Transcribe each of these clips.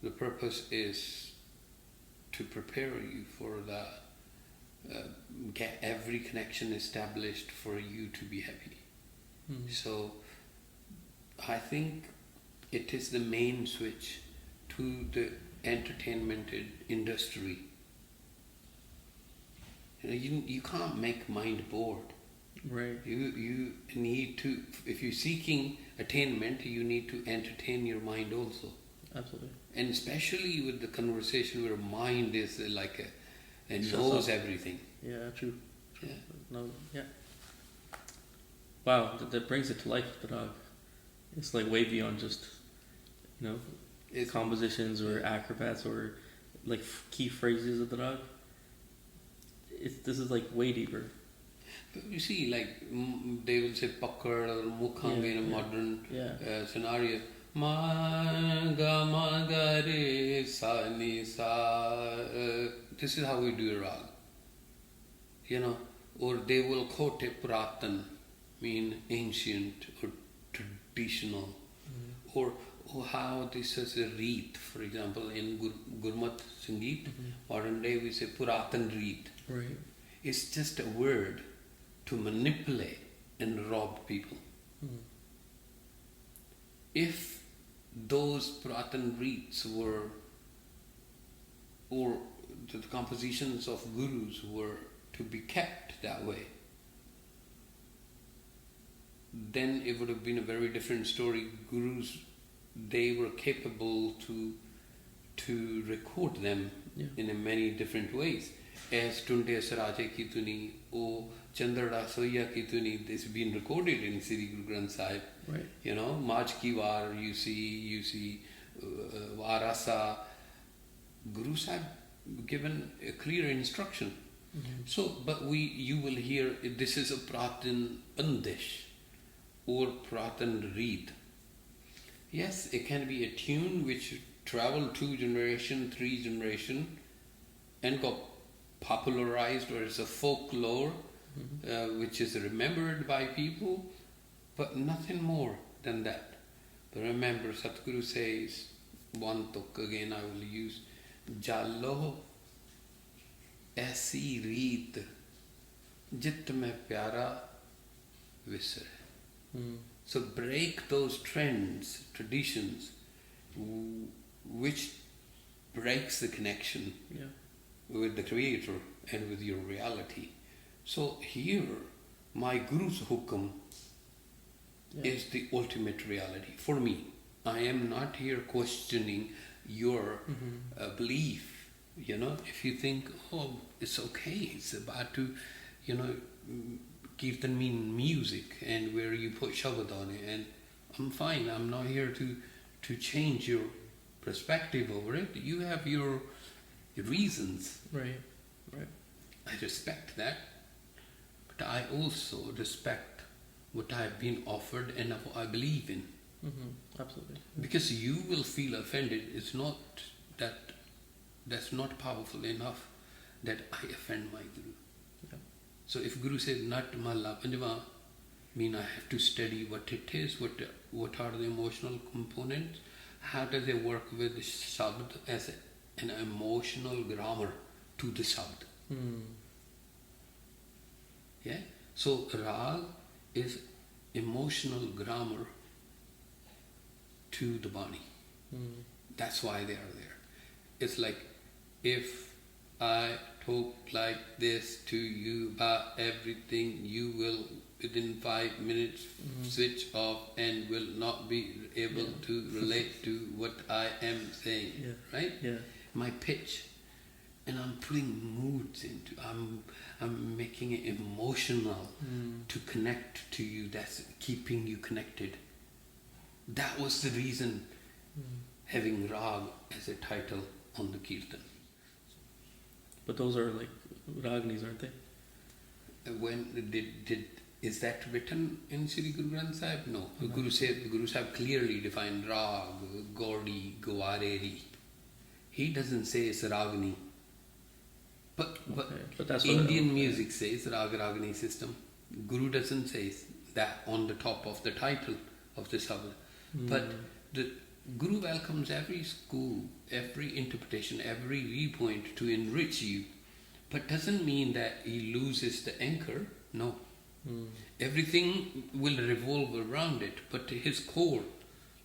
the purpose is to prepare you for the get every connection established for you to be happy. So I think it is the main switch to the entertainment industry. You can't make mind bored. Right. You need to, if you're seeking attainment, you need to entertain your mind also. Absolutely. And especially with the conversation where mind is like and knows everything. Yeah, true. Yeah. No, yeah. Wow, that brings it to life, the Raag. It's like way beyond just, it's compositions or acrobats or like key phrases of the Raag. This is like way deeper. But you see, like they will say Pakkar or Mukhang in a modern scenario. Ma ga re sa ni sa. This is how we do a Raag. Or they will quote a Puratan, mean ancient or traditional, or how this is a reet. For example, in Gurmat Sangeet, modern day we say Puratan reet. Right. It's just a word to manipulate and rob people. If those Puratan reets were, or the compositions of gurus were to be kept that way, then it would have been a very different story. Gurus, they were capable to record them in many different ways. As Tunde Saraje ki tuni, O Chandrada Soya ki tuni, this has been recorded in Sri Guru Granth Sahib. Right. Maj ki war, you see Varasa. Guru Sahib given a clear instruction. So, but you will hear this is a Pratan Bandish or Pratan Reed. Yes, it can be a tune which traveled 2 generation, 3 generation and got popularized, or it's a folklore which is remembered by people, but nothing more than that. But remember, Satguru says, one tuk again I will use, Jalo aisi reet jit mein pyara visre. So break those trends, traditions, which breaks the connection with the Creator and with your reality. So here, my Guru's hukum is the ultimate reality for me. I am not here questioning your belief. If you think, it's okay, it's about to, Kirtan mean music and where you put Shabad on it, and I'm fine. I'm not here to change your perspective over it. You have your reasons. Right. I respect that, but I also respect what I've been offered and what I believe in. Absolutely. Because you will feel offended. It's not that's not powerful enough that I offend my Guru. So if Guru says Nat Mala Panjava, mean I have to study what it is, what are the emotional components, how does it work with the Shabd as an emotional grammar to the Shabd. Yeah? So Raag is emotional grammar to the Bani. That's why they are there. It's like, if I talk like this to you about everything, you will within 5 minutes switch off and will not be able to relate to what I am saying. Right? Yeah. My pitch. And I'm putting moods into, I'm making it emotional to connect to you. That's keeping you connected. That was the reason having Raag as a title on the Kirtan. But those are like Ragnis, aren't they? When is that written in Sri Guru Granth Sahib? No. The Guru Sahib clearly defined Raag, Gaudi, Gawareri. He doesn't say it's Ragni. But that's Indian music says Raag Ragini system. Guru doesn't say that on the top of the title of the Shabad. But Guru welcomes every school, every interpretation, every viewpoint to enrich you, but doesn't mean that he loses the anchor. No. Everything will revolve around it, but his core,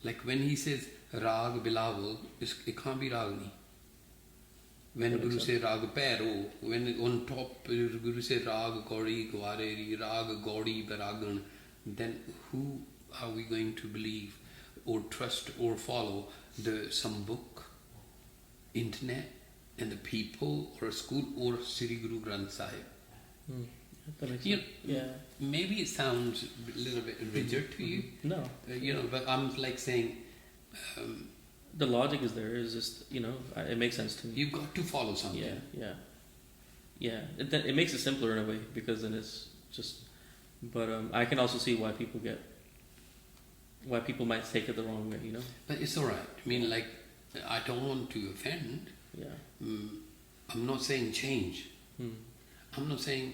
like when he says Raag Bilawal, it can't be Ragni. When Guru says Raag Pero, when on top Guru says Raag Gauri Gwareri, Raag Gauri Baragan, then who are we going to believe or trust or follow? Some book, internet, and the people, or a school, or Sri Guru Granth Sahib? That makes sense. Yeah. Maybe it sounds a little bit rigid to you. No. But I'm like saying, the logic is there. It's just, it makes sense to me. You've got to follow something. Yeah. It makes it simpler in a way, because then it's just. But I can also see why people might take it the wrong way. But it's all right. I mean, I don't want to offend. Yeah. I'm not saying change. I'm not saying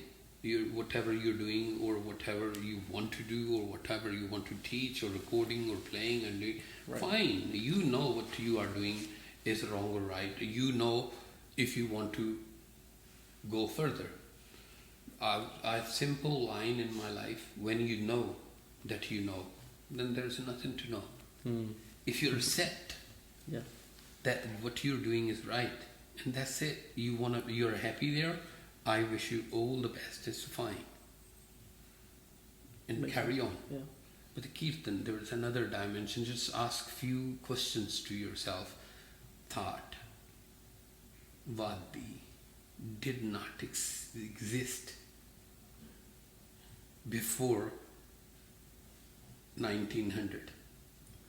whatever you're doing or whatever you want to do or whatever you want to teach or recording or playing and doing, fine. You know what you are doing is wrong or right. You know if you want to go further. I have simple line in my life: when you know that you know, then there's nothing to know. If you're set that what you're doing is right, and that's it, you're happy there, I wish you all the best. It's fine. And carry on. Yeah. With the Kirtan, there is another dimension. Just ask few questions to yourself. Thought, Vadi, did not exist before 1900.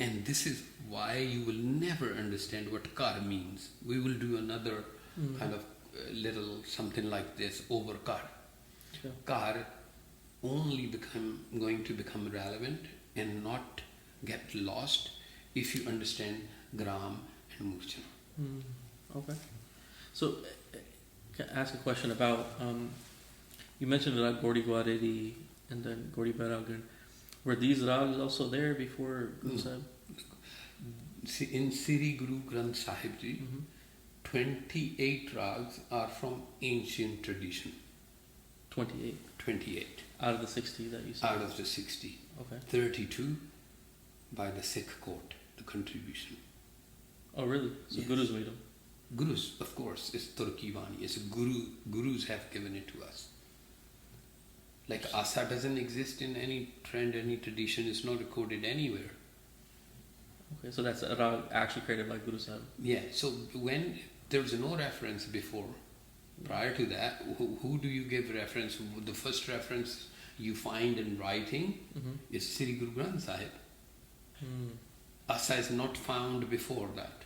And this is why you will never understand what kar means. We will do another kind of little something like this over kar. Sure. Kar only going to become relevant and not get lost if you understand gram and murchana. Okay. So, can I ask a question about, you mentioned that Gauri Gwareri and then Gauri Baragan. Were these rags also there before Guru Sahib? In Sri Guru Granth Sahib Ji, 28 rags are from ancient tradition. 28? 28. Out of the 60 that you said? Out of the 60. Okay. 32 by the Sikh court, the contribution. Oh, really? So yes. Gurus made them? Gurus, of course, it's Turki Vani. It's a guru. Gurus have given it to us. Like Asa doesn't exist in any trend, any tradition. It's not recorded anywhere. Okay, so that's a rag actually created by Guru Sahib. Yeah, so when there was no reference before, prior to that, who do you give reference? The first reference you find in writing is Sri Guru Granth Sahib. Asa is not found before that.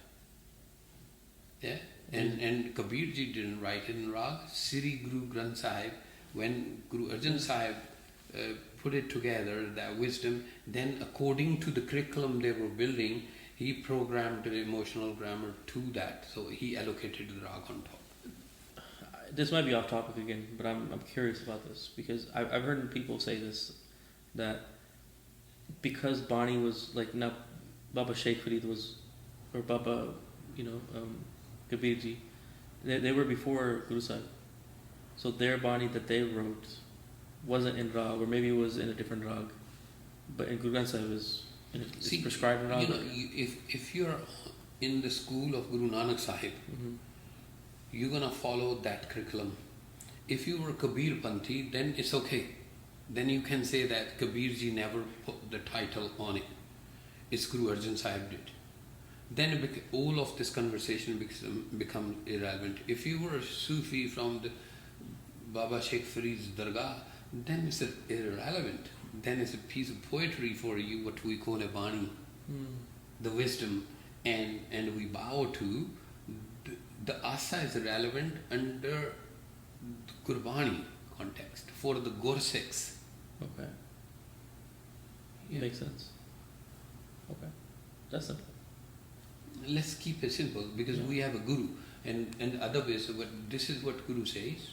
Yeah, and Kabir Ji didn't write it in rag. Sri Guru Granth Sahib, when Guru Arjan Sahib put it together, that wisdom, then according to the curriculum they were building, he programmed the emotional grammar to that. So he allocated the rag on top. This might be off topic again, but I'm curious about this because I've heard people say this, that because Bani was like, not Baba Sheikh Farid was, or Baba, Kabir Ji, they were before Guru Sahib. So their Bani that they wrote wasn't in rag, or maybe it was in a different rag, but in Guru Granth Sahib is prescribed in rag. If you're in the school of Guru Nanak Sahib, you're gonna follow that curriculum. If you were Kabir Panthi, then it's okay. Then you can say that Kabir Ji never put the title on it. It's Guru Arjan Sahib did. Then all of this conversation becomes irrelevant. If you were a Sufi from the Baba Sheikh Farid's Dargah, then it's irrelevant. Then it's a piece of poetry for you, what we call a Bani, the wisdom, and we bow to. The Asa is relevant under the Gurbani context for the Gursikhs. Okay. Yeah. Makes sense. Okay. That's simple. Let's keep it simple because we have a Guru and other ways. This is what Guru says,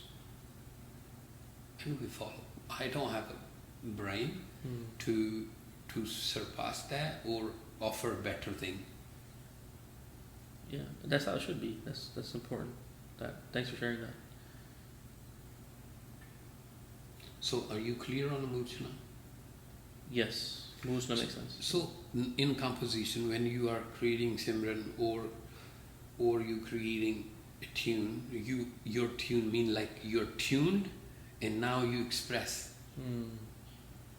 and we follow. I don't have a brain to surpass that or offer a better thing. Yeah, that's how it should be. That's important. Thanks for sharing that. So, are you clear on Amuchana? Yes, Mujna makes sense. So, in composition, when you are creating Simran or you creating a tune, your tune mean like you're tuned and now you express.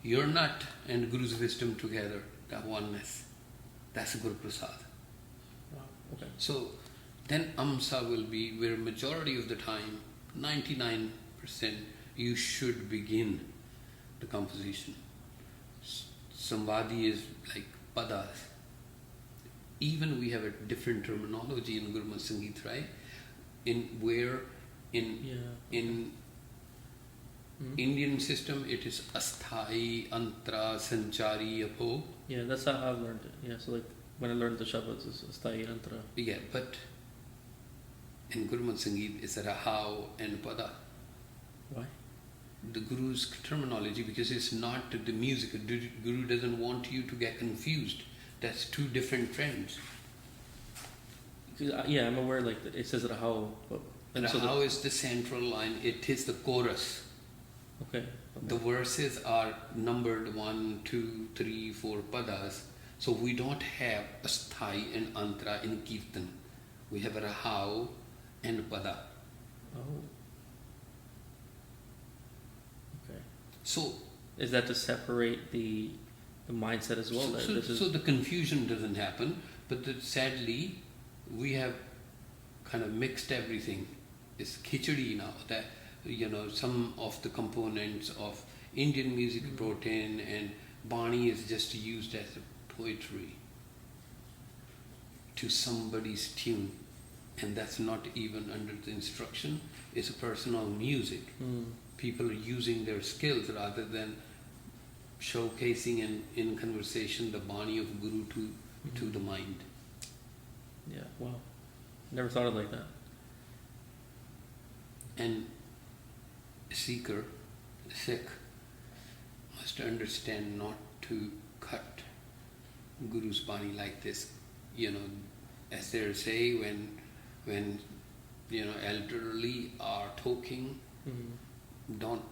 Your nut and Guru's wisdom together, that oneness. That's Guru Prasad. Wow. Okay. So then Amsa will be where majority of the time, 99%, you should begin the composition. Samvadi is like padas. Even we have a different terminology in Gurmat Sangeet, right? In Indian system, it is asthai, antra, sanchari, apo. Yeah, that's how I've learned it. Yeah, so like when I learned the Shabads, it's Astai Antra. Yeah, but in Gurmat Sangeet, it's rahau and pada. Why? The Guru's terminology, because it's not the music. The Guru doesn't want you to get confused. That's two different trends. Yeah, I'm aware like it says Rahau, but Rahau is the central line. It is the chorus. Okay. The verses are numbered 1, 2, 3, 4 padas. So we don't have asthai and antra in Kirtan. We have rahau and pada. Oh. Okay. So is that to separate the mindset as well? So the confusion doesn't happen, but sadly we have kind of mixed everything. It's khichdi now that some of the components of Indian music brought in, and Bani is just used as a poetry to somebody's tune, and that's not even under the instruction. It's a personal music. People are using their skills rather than showcasing in conversation the Bani of Guru to the mind. Yeah, wow. Never thought of it like that. And a seeker, a Sikh, must understand not to cut Guru's Bani like this. As they say, when elderly are talking, don't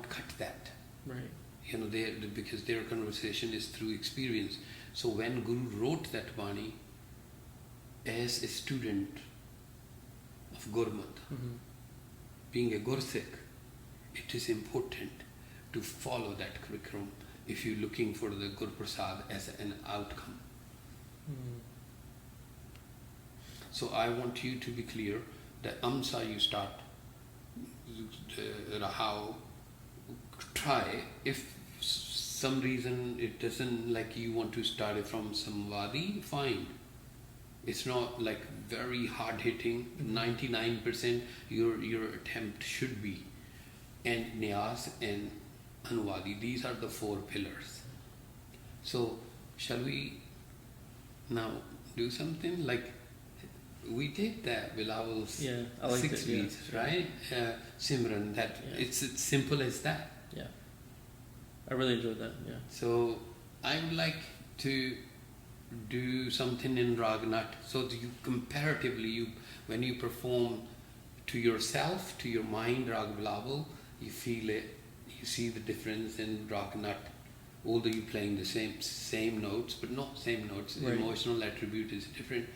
cut that. Right. Because their conversation is through experience. So when Guru wrote that Bani, as a student of Gurmat, being a Gursik, it is important to follow that curriculum if you're looking for the Guru Prasad as an outcome. So I want you to be clear that Amsa you start, Rahau, try. If some reason it doesn't like you want to start it from Samvadi, fine. It's not like very hard hitting. 99% your attempt should be. And Niyas and Anuvadi, these are the 4 pillars. So shall we now do something like we did that Bilal's 6 beats, right? Simran, it's as simple as that. Yeah, I really enjoyed that. Yeah. So I would like to do something in Ragnat, so that you comparatively, when you perform to yourself, to your mind, Rag Bilal, you feel it, you see the difference in Ragnat, although you're playing the same notes, but not same notes. The emotional attribute is different,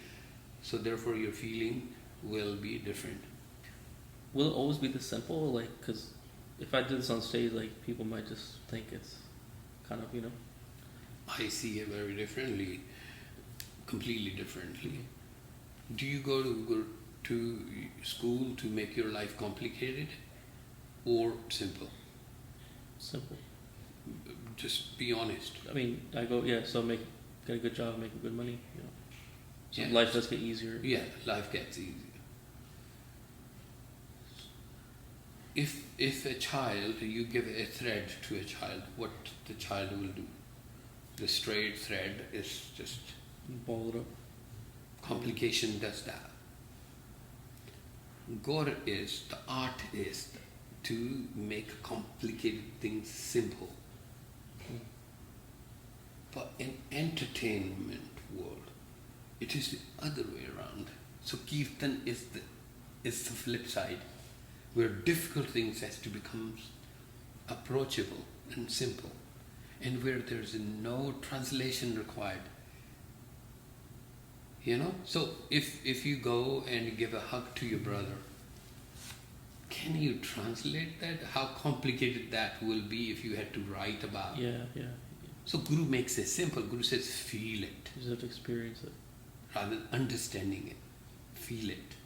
so therefore your feeling will be different. Will it always be this simple? Like, because if I did this on stage, like, people might just think it's kind of, I see it very differently, completely differently. Do you go to school to make your life complicated or simple? Simple. Just be honest. I mean, I go, so get a good job, making good money, So life does get easier. Yeah, life gets easier. If a child, you give a thread to a child, what the child will do? The straight thread is just ball it up. Complication does that. The art is to make complicated things simple. But in entertainment world, It is the other way around. So Kirtan is the flip side, where difficult things has to become approachable and simple, and where there's no translation required. So if you go and give a hug to your brother, can you translate that? How complicated that will be if you had to write about it. Yeah. So Guru makes it simple. Guru says, feel it. You just have to experience it. Rather than understanding it. Feel it.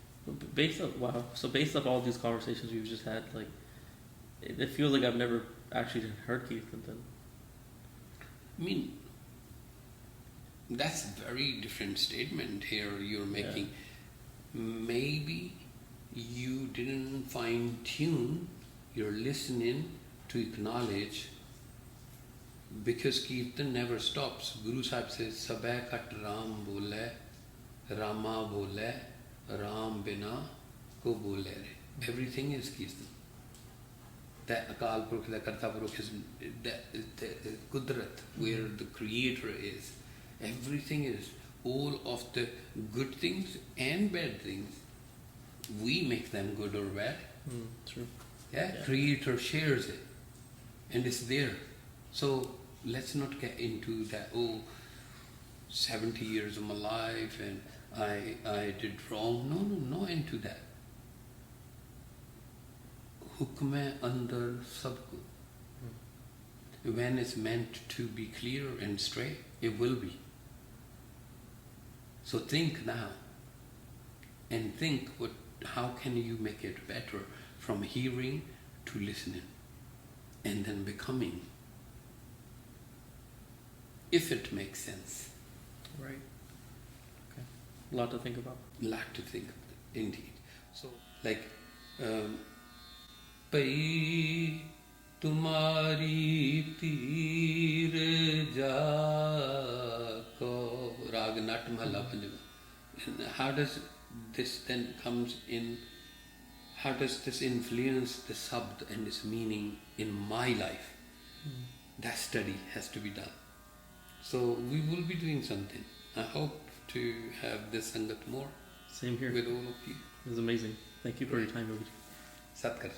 Based off all these conversations we've just had, like, it feels like I've never actually heard Kirtan then. I mean, that's a very different statement here you're making. Yeah. Maybe you didn't fine tune your listening to acknowledge, because Kirtan never stops. Guru Sahib says, Sabeh kat Ram bole, Rama bole, Ram bina ko bole re. Everything is Kirtan. That Akal Purukh, the Karta Purukh is the Kudrat, where the Creator is. Everything is, all of the good things and bad things, we make them good or bad. True. Yeah? Creator shares it, and it's there. So let's not get into that, 70 years of my life and I did wrong. No into that. Hukm hai andar sabko. When it's meant to be clear and straight, it will be. So think now, and think how can you make it better from hearing to listening, and then becoming, if it makes sense. Right. Okay. A lot to think about. Indeed. So, like, Pai tumari teer ja ko, Raag Nat Mahalla Panjava. How does this then comes in? How does this influence the sabd and its meaning in my life? That study has to be done. So we will be doing something. I hope to have this sangat more. Same here. With all of you. It was amazing. Thank you for your time, Yogi. Sat Kar.